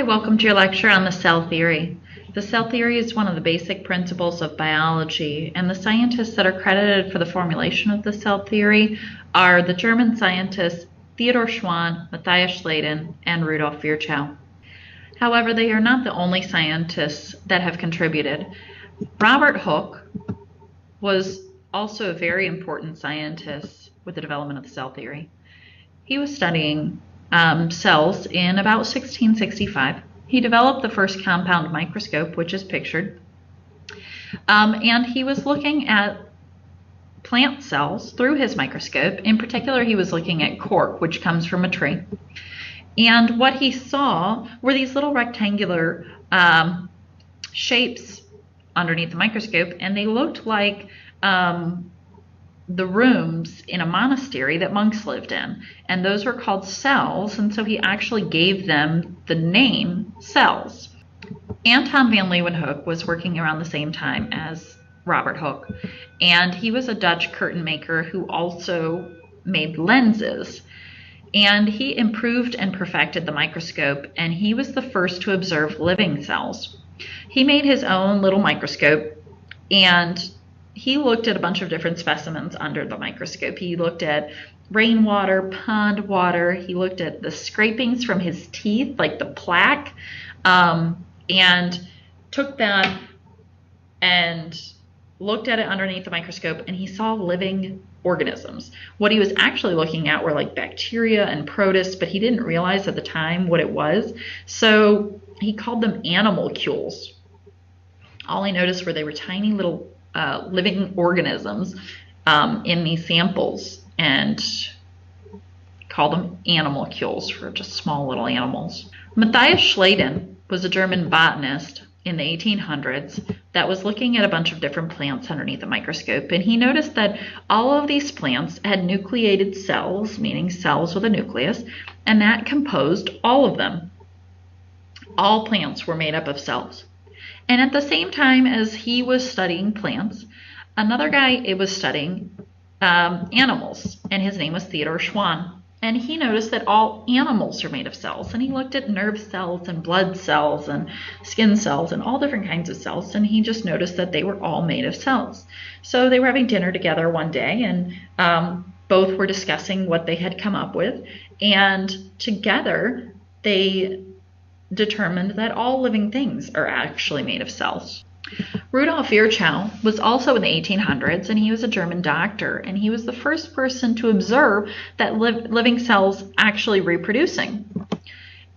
welcome to your lecture on the cell theory. The cell theory is one of the basic principles of biology, and the scientists that are credited for the formulation of the cell theory are the German scientists Theodor Schwann, Matthias Schleiden, and Rudolf Virchow. However, they are not the only scientists that have contributed. Robert Hooke was also a very important scientist with the development of the cell theory. He was studying cells in about 1665. He developed the first compound microscope, which is pictured, and he was looking at plant cells through his microscope. In particular, he was looking at cork, which comes from a tree. And what he saw were these little rectangular shapes underneath the microscope, and they looked like the rooms in a monastery that monks lived in, and those were called cells, and so he actually gave them the name cells. Anton van Leeuwenhoek was working around the same time as Robert Hooke, and he was a Dutch curtain maker who also made lenses, and he improved and perfected the microscope, and he was the first to observe living cells. He made his own little microscope, and he looked at a bunch of different specimens under the microscope. He looked at rainwater, pond water. He looked at the scrapings from his teeth, like the plaque, and took that and looked at it underneath the microscope, and he saw living organisms. What he was actually looking at were like bacteria and protists, but he didn't realize at the time what it was. So he called them animalcules. All I noticed were they were tiny little living organisms in these samples, and called them animalcules for just small little animals. Matthias Schleiden was a German botanist in the 1800s that was looking at a bunch of different plants underneath a microscope, and he noticed that all of these plants had nucleated cells, meaning cells with a nucleus, and that composed all of them. All plants were made up of cells. And at the same time as he was studying plants, another guy was studying animals, and his name was Theodor Schwann. And he noticed that all animals are made of cells, and he looked at nerve cells and blood cells and skin cells and all different kinds of cells, and he just noticed that they were all made of cells. So they were having dinner together one day, and both were discussing what they had come up with, and together they determined that all living things are actually made of cells. Rudolf Virchow was also in the 1800s, and he was a German doctor, and he was the first person to observe that living cells actually reproducing.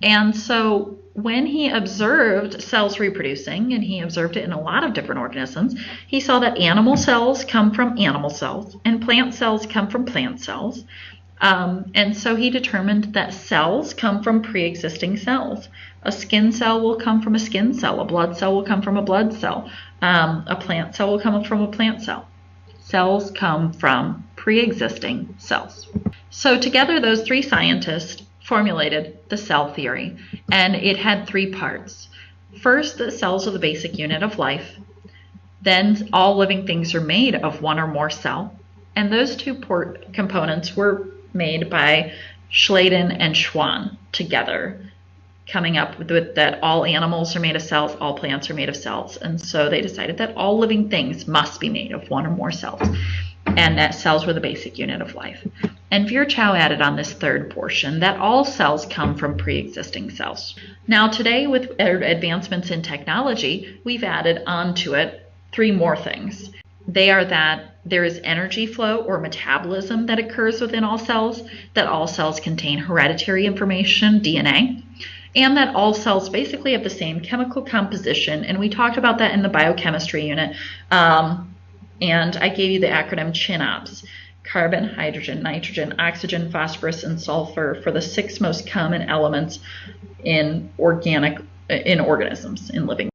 And so when he observed cells reproducing, and he observed it in a lot of different organisms, he saw that animal cells come from animal cells and plant cells come from plant cells. And so he determined that cells come from pre-existing cells. A skin cell will come from a skin cell. A blood cell will come from a blood cell. A plant cell will come from a plant cell. Cells come from pre-existing cells. So together, those three scientists formulated the cell theory, and it had three parts. First, that cells are the basic unit of life. Then all living things are made of one or more cell. And those two components were made by Schleiden and Schwann together, coming up with that all animals are made of cells, all plants are made of cells. And so they decided that all living things must be made of one or more cells, and that cells were the basic unit of life. And Virchow added on this third portion that all cells come from pre-existing cells. Now today, with advancements in technology, we've added onto it three more things. They are that there is energy flow or metabolism that occurs within all cells, that all cells contain hereditary information, DNA, and that all cells basically have the same chemical composition. And we talked about that in the biochemistry unit, and I gave you the acronym CHNOPS: carbon, hydrogen, nitrogen, oxygen, phosphorus, and sulfur, for the 6 most common elements in organisms, in living